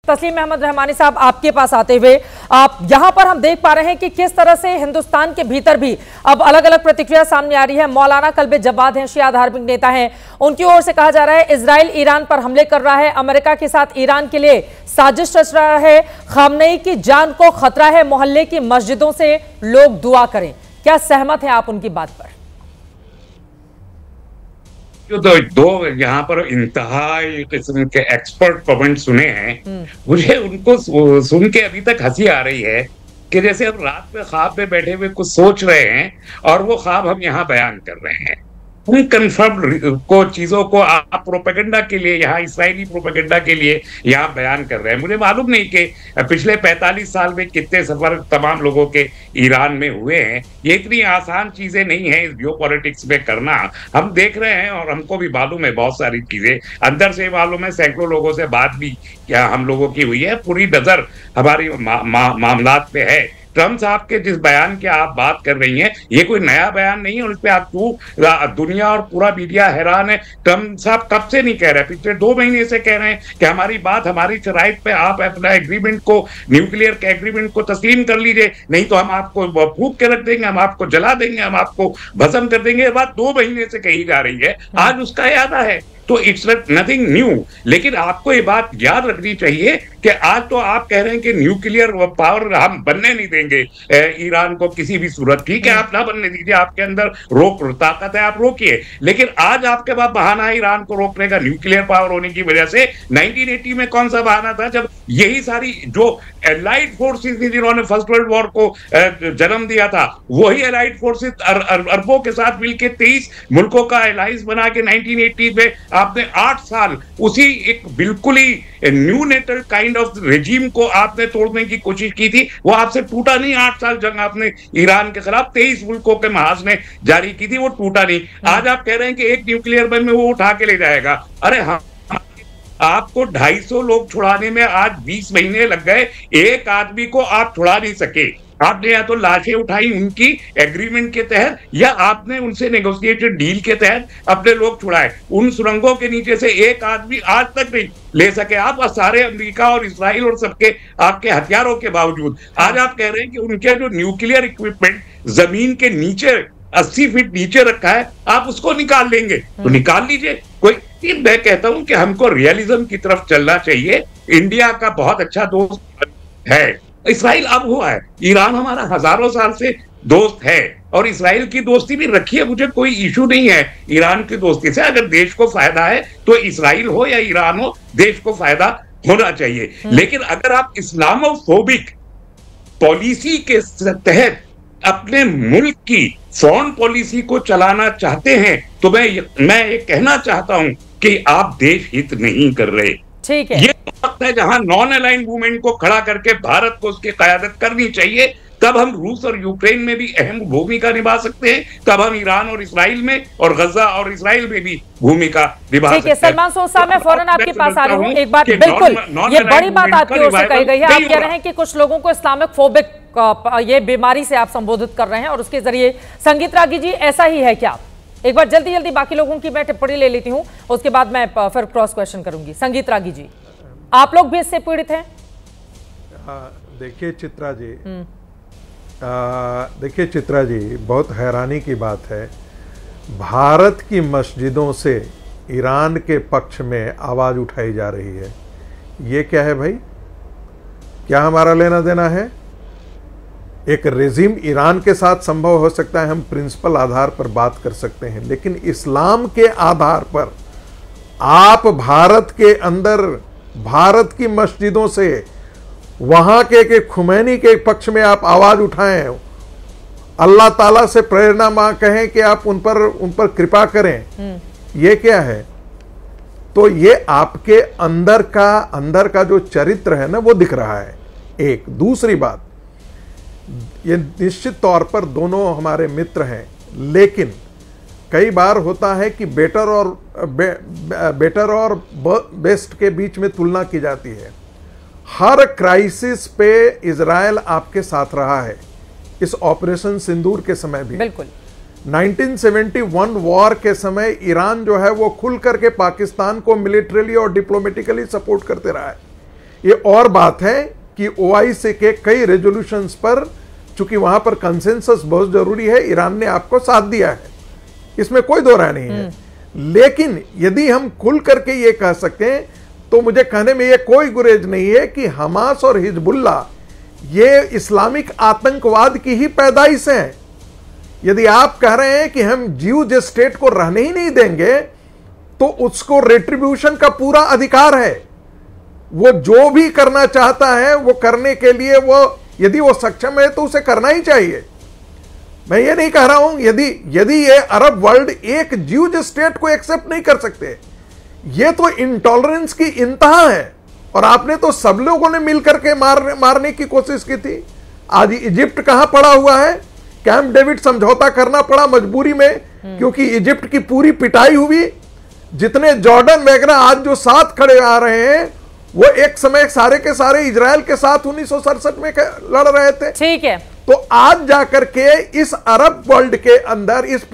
तस्लीम अहमद रहमानी साहब, आपके पास आते हुए, आप यहां पर हम देख पा रहे हैं कि किस तरह से हिंदुस्तान के भीतर भी अब अलग अलग प्रतिक्रिया सामने आ रही है। मौलाना कल्बे जवाद हैं, शिया धार्मिक नेता हैं, उनकी ओर से कहा जा रहा है इजराइल ईरान पर हमले कर रहा है, अमेरिका के साथ ईरान के लिए साजिश रच रहा है, खामनेई की जान को खतरा है, मोहल्ले की मस्जिदों से लोग दुआ करें। क्या सहमत हैं आप उनकी बात पर? जो दो यहाँ पर इंतहाई किस्म के एक्सपर्ट कमेंट सुने हैं, मुझे उनको सुन के अभी तक हंसी आ रही है कि जैसे हम रात में ख्वाब में बैठे हुए कुछ सोच रहे हैं और वो ख्वाब हम यहाँ बयान कर रहे हैं। अनकन्फर्म्ड को चीजों को आप प्रोपेगेंडा के लिए यहाँ, इस्राएली प्रोपेगेंडा के लिए यहाँ बयान कर रहे हैं। मुझे मालूम नहीं कि पिछले 45 साल में कितने सफर तमाम लोगों के ईरान में हुए हैं। ये इतनी आसान चीजें नहीं है इस जियोपॉलिटिक्स में करना। हम देख रहे हैं और हमको भी मालूम है बहुत सारी चीजें, अंदर से मालूम है, सैकड़ों लोगों से बात भी क्या हम लोगों की हुई है, पूरी नजर हमारी मामलात पे है। ट्रम्प साहब के जिस बयान की आप बात कर रही हैं, ये कोई नया बयान नहीं है और इस पे आप दुनिया और पूरा मीडिया हैरान है। ट्रम्प साहब कब से नहीं कह रहे, पिछले 2 महीने से कह रहे हैं कि हमारी बात, हमारी शराइत पे आप अपना एग्रीमेंट को, न्यूक्लियर के एग्रीमेंट को तस्लीम कर लीजिए, नहीं तो हम आपको फूंक के रख देंगे, हम आपको जला देंगे, हम आपको भस्म कर देंगे। ये बात 2 महीने से कही जा रही है, आज उसका इरादा है। तो इट्स नथिंग न्यू। लेकिन आपको ये बात याद रखनी चाहिए कि आज तो आप कह रहे हैं कि न्यूक्लियर पावर हम बनने नहीं देंगे ईरान को किसी भी सूरत। ठीक है, आप ना बनने दीजिए, आपके अंदर ताकत है, आप रोकिए। लेकिन आज आपके पास बहाना है ईरान को रोकने का, न्यूक्लियर पावर होने की वजह से। 1980 में कौन सा बहाना था, जब यही सारी जो एलाइड फोर्सेस थी जिन्होंने फर्स्ट वर्ल्ड वॉर को जन्म दिया था, वही एलाइड फोर्सेस अरबों के साथ मिलकर 23 मुल्कों का एलायंस बना के 1980 में आपने 8 साल उसी एक बिल्कुल ही new natal kind of regime को आपने तोड़ने की कोशिश की थी। वो आपसे टूटा नहीं। 8 साल जंग आपने ईरान के खिलाफ 23 मुल्कों के महाज ने जारी की थी, वो टूटा नहीं। आज आप कह रहे हैं कि एक न्यूक्लियर बम में वो उठा के ले जाएगा। अरे हाँ, आपको 250 लोग छुड़ाने में आज 20 महीने लग गए, एक आदमी को आप छुड़ा नहीं सके। आपने या तो लाशें उठाई उनकी एग्रीमेंट के तहत, या आपने उनसे नेगोशिएटेड डील के तहत अपने लोग छुड़ाए। उन सुरंगों के नीचे से एक आदमी आज तक नहीं ले सके आप, और सारे अमेरिका और इस्राइल और सबके आपके हथियारों के बावजूद। आज आप कह रहे हैं कि उनके जो न्यूक्लियर इक्विपमेंट जमीन के नीचे 80 फीट नीचे रखा है, आप उसको निकाल लेंगे, तो निकाल लीजिए। कोई, मैं कहता हूं कि हमको रियलिज्म की तरफ चलना चाहिए। इंडिया का बहुत अच्छा दोस्त है इस्राइल, अब हुआ है। ईरान हमारा हजारों साल से दोस्त है और इस्राइल की दोस्ती भी रखिए, मुझे कोई इशू नहीं है ईरान की दोस्ती से। अगर देश को फायदा है तो इस्राइल हो या ईरान हो, देश को फायदा होना चाहिए। लेकिन अगर आप इस्लामोफोबिक पॉलिसी के तहत अपने मुल्क की फॉरेन पॉलिसी को चलाना चाहते हैं, तो मैं ये कहना चाहता हूं कि आप देश हित नहीं कर रहे। ठीक है, ये वक्त है जहां नॉन अलाइंड मूवमेंट को खड़ा करके भारत को उसकी क़यादत करनी चाहिए। तब हम रूस और यूक्रेन में भी अहम भूमिका निभा सकते हैं, तब हम ईरान और इस्राइल में और गजा और इस्राइल में भी भूमिका निभा सकते हैं। सलमान सोज साहब, मैं फौरन आपके पास आ रही हूँ। एक बात बिल्कुल, ये बड़ी बात आपकी ओर से कही गई है। आप कह रहे हैं कि कुछ लोगों को इस्लामिक फोबिक ये बीमारी से आप संबोधित कर रहे हैं और उसके जरिए। संगीत रागी जी, ऐसा ही है क्या? एक बार जल्दी जल्दी बाकी लोगों की मैं टिप्पणी ले लेती हूँ, उसके बाद मैं फिर क्रॉस क्वेश्चन करूंगी। संगीत रागी जी, आप लोग भी इससे पीड़ित हैं? देखिए चित्रा जी, बहुत हैरानी की बात है, भारत की मस्जिदों से ईरान के पक्ष में आवाज़ उठाई जा रही है। ये क्या है भाई? क्या हमारा लेना देना है? एक रेजिम ईरान के साथ संभव हो सकता है, हम प्रिंसिपल आधार पर बात कर सकते हैं, लेकिन इस्लाम के आधार पर आप भारत के अंदर, भारत की मस्जिदों से वहां के खुमैनी के पक्ष में आप आवाज उठाएं, अल्लाह ताला से प्रेरणा मां कहें कि आप उन पर कृपा करें, ये क्या है? तो ये आपके अंदर का जो चरित्र है ना, वो दिख रहा है। एक दूसरी बात, ये निश्चित तौर पर दोनों हमारे मित्र हैं, लेकिन कई बार होता है कि बेटर और बेस्ट के बीच में तुलना की जाती है। हर क्राइसिस पे इजराइल आपके साथ रहा है, इस ऑपरेशन सिंदूर के समय भी। बिल्कुल 1971 वॉर के समय ईरान जो है वो खुल करके पाकिस्तान को मिलिट्रीली और डिप्लोमेटिकली सपोर्ट करते रहा है। ये और बात है कि OIC के कई रेजोल्यूशंस पर, चूंकि वहां पर कंसेंसस बहुत जरूरी है, ईरान ने आपको साथ दिया है, इसमें कोई दो राय नहीं है। लेकिन यदि हम खुल करके ये कह सकें तो मुझे कहने में ये कोई गुरेज नहीं है कि हमास और हिजबुल्ला ये इस्लामिक आतंकवाद की ही पैदाइश है। यदि आप कह रहे हैं कि हम ज्यूज स्टेट को रहने ही नहीं देंगे तो उसको रेट्रीब्यूशन का पूरा अधिकार है। वो जो भी करना चाहता है वो करने के लिए वो, यदि वो सक्षम है तो उसे करना ही चाहिए। मैं ये नहीं कह रहा हूं यदि ये अरब वर्ल्ड एक ज्यूज स्टेट को एक्सेप्ट नहीं कर सकते, ये तो इंटॉलरेंस की इंतहा है। और आपने तो सब लोगों ने मिलकर के मारने की कोशिश की थी। आज इजिप्ट कहां पड़ा हुआ है? कैंप डेविड समझौता करना पड़ा मजबूरी में, क्योंकि इजिप्ट की पूरी पिटाई हुई। जितने जॉर्डन वगैरह आज जो साथ खड़े आ रहे हैं वो एक समय सारे के सारे इजराइल के साथ 1967 में लड़ रहे थे। ठीक है। तो आज जाकर के इस अरब वर्ल्ड के अंदर, इस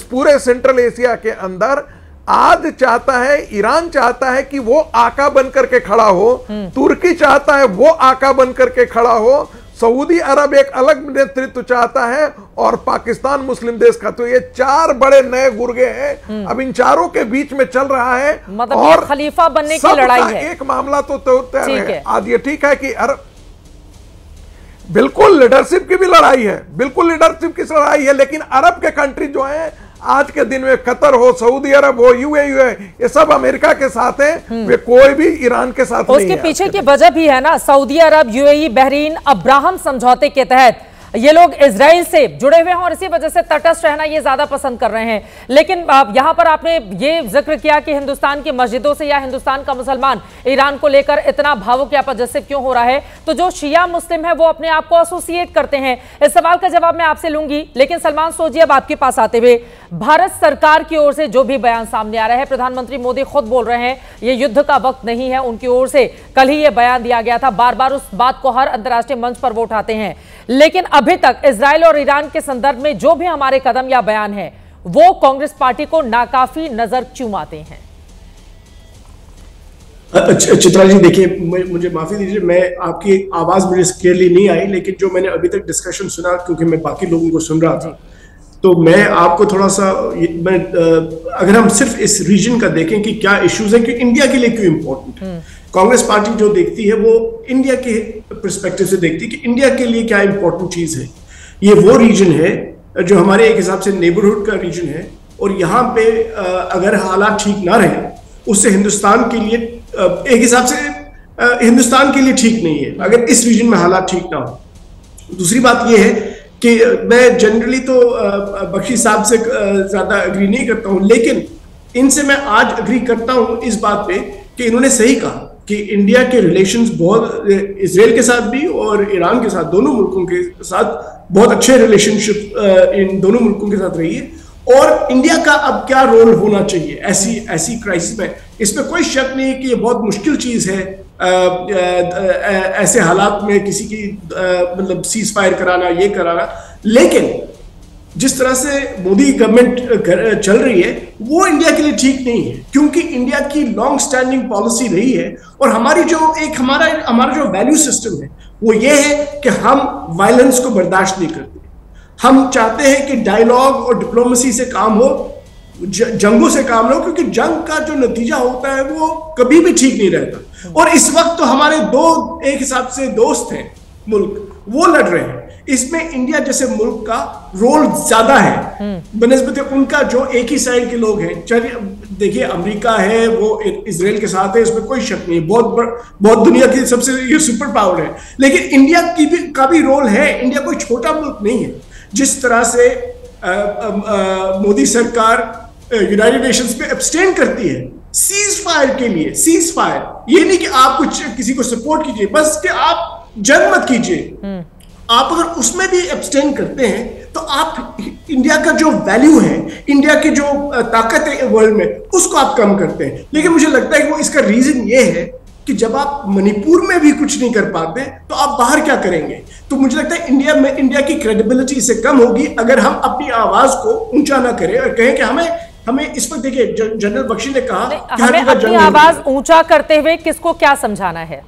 पूरे सेंट्रल एशिया के अंदर आज चाहता है, ईरान चाहता है कि वो आका बनकर के खड़ा हो, तुर्की चाहता है वो आका बनकर के खड़ा हो, सऊदी अरब एक अलग नेतृत्व चाहता है, और पाकिस्तान मुस्लिम देश का। तो ये चार बड़े नए गुर्गे हैं, अब इन चारों के बीच में चल रहा है। मतलब और खलीफा बनने की लड़ाई है। एक मामला तो तय है। आज ये ठीक है कि अरब, बिल्कुल लीडरशिप की भी लड़ाई है, बिल्कुल लीडरशिप की लड़ाई है, लेकिन अरब के कंट्री जो है आज के दिन में, कतर हो, सऊदी अरब हो, UAE हो, ये सब अमेरिका के साथ हैं, वे कोई भी ईरान के साथ नहीं है। उसके पीछे की वजह भी है ना, सऊदी अरब, UAE, बहरीन अब्राहम समझौते के तहत ये लोग इजराइल से जुड़े हुए हैं और इसी वजह से तटस्थ रहना ये ज्यादा पसंद कर रहे हैं। लेकिन यहां पर आपने ये जिक्र किया कि हिंदुस्तान की मस्जिदों से या हिंदुस्तान का मुसलमान ईरान को लेकर इतना भावुक या पजेसिव क्यों हो रहा है? तो जो शिया मुस्लिम है वो अपने आप को एसोसिएट करते हैं। इस सवाल का जवाब मैं आपसे लूंगी, लेकिन सलमान सोजी अब आपके पास आते हुए, भारत सरकार की ओर से जो भी बयान सामने आ रहा है, प्रधानमंत्री मोदी खुद बोल रहे हैं ये युद्ध का वक्त नहीं है, उनकी ओर से कल ही ये बयान दिया गया था, बार बार उस बात को हर अंतर्राष्ट्रीय मंच पर वो उठाते हैं। लेकिन अभी तक इजराइल और ईरान के संदर्भ में जो भी हमारे कदम या बयान है वो कांग्रेस पार्टी को नाकाफी नजर क्यों आते हैं? चित्रा जी देखिए, मुझे माफी दीजिए, मैं आपकी आवाज मुझे क्लियरली नहीं आई, लेकिन जो मैंने अभी तक डिस्कशन सुना, क्योंकि मैं बाकी लोगों को सुन रहा था, तो मैं आपको थोड़ा सा, अगर हम सिर्फ इस रीजन का देखें कि क्या इश्यूज हैं, कि इंडिया के लिए क्यों इंपॉर्टेंट है, कांग्रेस पार्टी जो देखती है वो इंडिया के पर्सपेक्टिव से देखती है कि इंडिया के लिए क्या इंपॉर्टेंट चीज है। ये वो रीजन है जो हमारे एक हिसाब से नेबरहुड का रीजन है, और यहाँ पे अगर हालात ठीक ना रहे, उससे हिंदुस्तान के लिए एक हिसाब से हिंदुस्तान के लिए ठीक नहीं है, अगर इस रीजन में हालात ठीक ना हो। दूसरी बात यह है कि मैं जनरली तो बख्शी साहब से ज्यादा एग्री नहीं करता हूं, लेकिन इनसे मैं आज एग्री करता हूं इस बात पे कि इन्होंने सही कहा कि इंडिया के रिलेशंस बहुत, इजराइल के साथ भी और ईरान के साथ, दोनों मुल्कों के साथ बहुत अच्छे रिलेशनशिप इन दोनों मुल्कों के साथ रही है। और इंडिया का अब क्या रोल होना चाहिए ऐसी क्राइसिस में, इसमें कोई शक नहीं कि ये बहुत मुश्किल चीज है ऐसे हालात में किसी की मतलब सीज फायर कराना, ये कराना। लेकिन जिस तरह से मोदी गवर्नमेंट चल रही है वो इंडिया के लिए ठीक नहीं है, क्योंकि इंडिया की लॉन्ग स्टैंडिंग पॉलिसी रही है, और हमारी जो एक हमारा जो वैल्यू सिस्टम है वो ये है कि हम वायलेंस को बर्दाश्त नहीं करते। हम चाहते हैं कि डायलॉग और डिप्लोमेसी से काम हो, जंगों से काम हो, क्योंकि जंग का जो नतीजा होता है वो कभी भी ठीक नहीं रहता। और इस वक्त तो हमारे दो एक हिसाब से दोस्त हैं मुल्क, वो लड़ रहे हैं, इसमें इंडिया जैसे मुल्क का रोल ज्यादा है बनिस्बत उनका जो एक ही साइड के लोग हैं। चलिए देखिए, अमेरिका है वो इजराइल के साथ है, इसमें कोई शक नहीं, बहुत दुनिया की सबसे ये सुपर पावर है, लेकिन इंडिया का भी रोल है। इंडिया कोई छोटा मुल्क नहीं है। जिस तरह से मोदी सरकार यूनाइटेड नेशंस में एब्सटेन करती है सीज फायर के लिए, सीज फायर ये नहीं कि आप कुछ किसी को सपोर्ट कीजिए, बस कि आप जंग मत कीजिए। आप अगर उसमें भी एब्सटेन करते हैं तो आप इंडिया का जो वैल्यू है, इंडिया की जो ताकत है वर्ल्ड में, उसको आप कम करते हैं। लेकिन मुझे लगता है कि वो इसका रीजन ये है कि जब आप मणिपुर में भी कुछ नहीं कर पाते तो आप बाहर क्या करेंगे। तो मुझे लगता है इंडिया की क्रेडिबिलिटी इससे कम होगी अगर हम अपनी आवाज को ऊंचा ना करें और कहें कि हमें हमें इस पर देखिए, जनरल बख्शी ने कहा कि हमें अपनी आवाज ऊंचा करते हुए किसको क्या समझाना है?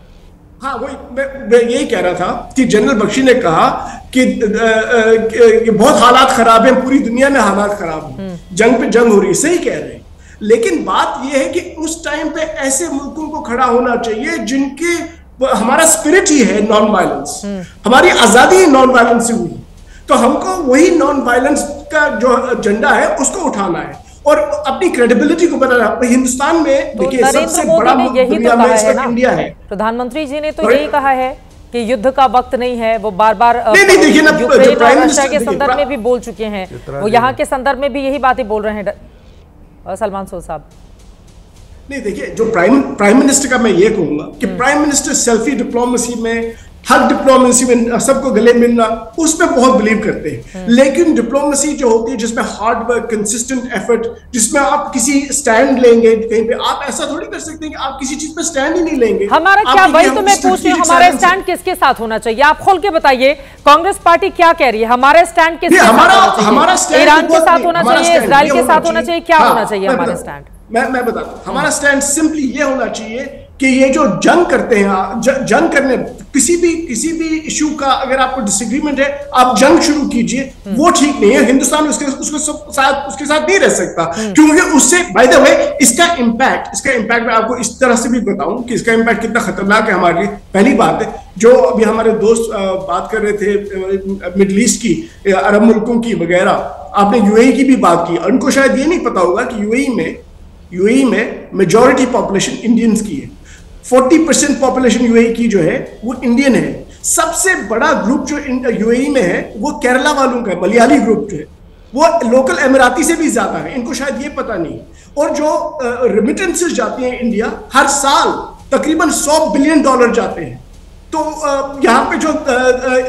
हाँ, वही मैं यही कह रहा था कि जनरल बख्शी ने कहा कि बहुत हालात खराब हैं, पूरी दुनिया में हालात खराब हैं, जंग पे जंग हो रही है, सही कह रहे हैं। लेकिन बात यह है कि उस टाइम पे ऐसे मुल्कों को खड़ा होना चाहिए जिनके, हमारा स्पिरिट ही है नॉन वायलेंस, हमारी आजादी नॉन वायलेंस से हुई, तो हमको वही नॉन वायलेंस का जो एजेंडा है उसको उठाना है और अपनी क्रेडिबिलिटी को बनाना। हिंदुस्तान में तो देखिए सबसे बड़ा दुनिया में इस वक्त इंडिया है। प्रधानमंत्री जी ने तो यही कहा है कि युद्ध का वक्त नहीं है, वो बार बार देखिए ना, यूक्रेन और रशिया के संदर्भ में भी बोल चुके हैं, वो यहाँ के संदर्भ में भी यही बातें बोल रहे हैं सलमान सोल साहब। नहीं, देखिए, जो प्राइम मिनिस्टर का मैं ये कहूंगा कि प्राइम मिनिस्टर सेल्फी डिप्लोमेसी में, हर डिप्लोमेसी में सबको गले मिलना, उसमें बहुत बिलीव करते हैं। लेकिन डिप्लोमेसी जो होती है जिसमें हार्ड वर्क, कंसिस्टेंट एफर्ट, जिसमें आप किसी स्टैंड लेंगे कहीं पे, आप ऐसा थोड़ी कर सकते हैं कि आप किसी चीज पे स्टैंड ही नहीं लेंगे। हमारा क्या, वही तो मैं पूछ रही हूँ, हमारा स्टैंड किसके साथ होना चाहिए? आप खोल के बताइए, कांग्रेस पार्टी क्या कह रही है, हमारा स्टैंड किसके साथ होना चाहिए? ईरान के साथ होना चाहिए, इजराइल के साथ होना चाहिए, क्या होना चाहिए हमारा स्टैंड? मैं बताता हूं, हमारा स्टैंड सिंपली ये होना चाहिए कि ये जो जंग करते हैं, जंग करने किसी भी इशू का अगर आपको डिसएग्रीमेंट है, आप जंग शुरू कीजिए, वो ठीक नहीं है। हिंदुस्तान उसके साथ नहीं रह सकता, क्योंकि उससे, बाय द वे, इसका इम्पैक्ट मैं आपको इस तरह से भी बताऊं कि इसका इम्पैक्ट कितना खतरनाक है हमारे लिए। पहली बात है, जो अभी हमारे दोस्त बात कर रहे थे मिडिल ईस्ट की, अरब मुल्कों की वगैरह, आपने यूएई की भी बात की, उनको शायद ये नहीं पता होगा कि यूएई में मेजॉरिटी पॉपुलेशन इंडियंस की है। 40% पॉपुलेशन यूएई की जो है वो इंडियन है। सबसे बड़ा ग्रुप जो यूएई में है वो केरला वालों का है, मलयाली ग्रुप जो है वो लोकल एमिराती से भी ज्यादा है, इनको शायद ये पता नहीं। और जो रेमिटेंसेस जाती हैं इंडिया, हर साल तकरीबन $100 बिलियन जाते हैं। तो यहाँ पे जो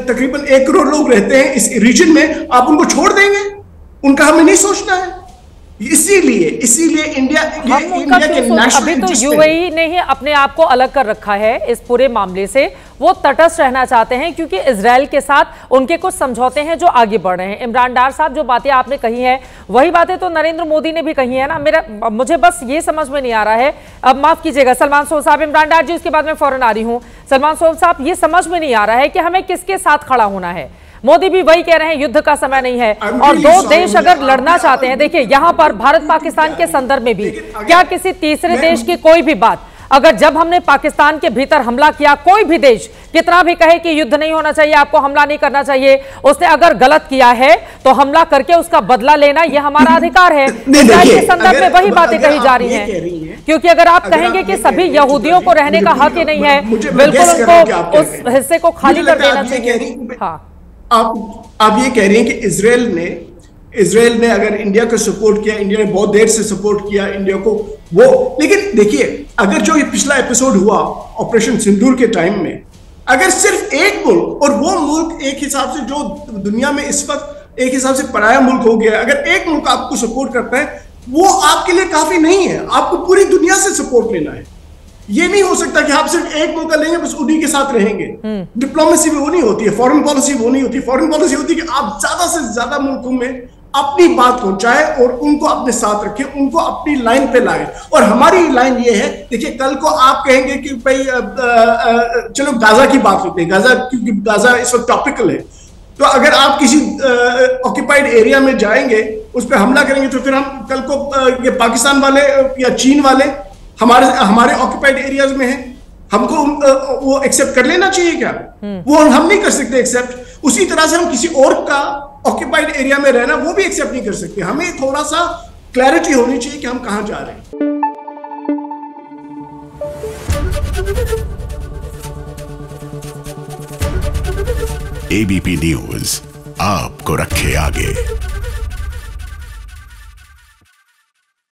तकरीबन 1 करोड़ लोग रहते हैं इस रीजन में, आप उनको छोड़ देंगे? उनका हमें नहीं सोचना है? इसीलिए इंडिया के नेशनल, अभी तो यूएई ने ही अपने आप को अलग कर रखा है इस पूरे मामले से। वो तटस्थ रहना चाहते हैं क्योंकि इजराइल के साथ उनके कुछ समझौते हैं जो आगे बढ़ रहे हैं। इमरान डार साहब, जो बातें आपने कही हैं वही बातें तो नरेंद्र मोदी ने भी कही है ना। मुझे बस ये समझ में नहीं आ रहा है, अब माफ कीजिएगा सलमान सोल साहब, इमरान डार जी, उसके बाद मैं फौरन आ रही हूँ। सलमान सोल साहब, ये समझ में नहीं आ रहा है कि हमें किसके साथ खड़ा होना है। मोदी भी वही कह रहे हैं, युद्ध का समय नहीं है, और दो देश अगर लड़ना चाहते हैं, देखिए यहाँ पर भारत पाकिस्तान के संदर्भ में भी क्या किसी तीसरे देश की कोई भी बात, अगर जब हमने पाकिस्तान के भीतर हमला किया, कोई भी देश कितना भी कहे कि युद्ध नहीं होना चाहिए, आपको हमला नहीं करना चाहिए, उसने अगर गलत किया है तो हमला करके उसका बदला लेना यह हमारा अधिकार है। इजराइल के संदर्भ में वही बातें कही जा रही हैं, क्योंकि अगर आप कहेंगे कि सभी यहूदियों को रहने का हक ही नहीं है, बिल्कुल उनको उस हिस्से को खाली कर देना चाहिए। हाँ, आप ये कह रही हैं कि इजराइल ने अगर इंडिया को सपोर्ट किया, इंडिया ने बहुत देर से सपोर्ट किया इंडिया को, वो, लेकिन देखिए, अगर जो ये पिछला एपिसोड हुआ ऑपरेशन सिंदूर के टाइम में, अगर सिर्फ एक मुल्क, और वो मुल्क एक हिसाब से जो दुनिया में इस वक्त एक हिसाब से पराया मुल्क हो गया, अगर एक मुल्क आपको सपोर्ट करता है, वो आपके लिए काफी नहीं है, आपको पूरी दुनिया से सपोर्ट लेना है। ये नहीं हो सकता कि आप सिर्फ एक मौका लेंगे बस उन्हीं के साथ रहेंगे। डिप्लोमेसी भी वो नहीं होती है, फॉरेन पॉलिसी वो नहीं होती। फॉरेन पॉलिसी होती है कि आप ज्यादा से ज्यादा मुल्कों में अपनी बात पहुंचाए और उनको अपने साथ रखें, उनको अपनी लाइन पे लाए। और हमारी लाइन ये है, देखिए, कल को आप कहेंगे कि भाई चलो गाजा की बात करते हैं, गाजा, क्योंकि गाजा इस वक्त टॉपिकल है, तो अगर आप किसी ऑक्यूपाइड एरिया में जाएंगे, उस पर हमला करेंगे, तो फिर हम कल को ये पाकिस्तान वाले या चीन वाले हमारे ऑक्यूपाइड एरियाज में हैं, हमको वो एक्सेप्ट कर लेना चाहिए क्या? वो हम नहीं कर सकते एक्सेप्ट। उसी तरह से हम किसी और का ऑक्यूपाइड एरिया में रहना वो भी एक्सेप्ट नहीं कर सकते। हमें थोड़ा सा क्लैरिटी होनी चाहिए कि हम कहां जा रहे हैं। एबीपी न्यूज आपको रखे आगे।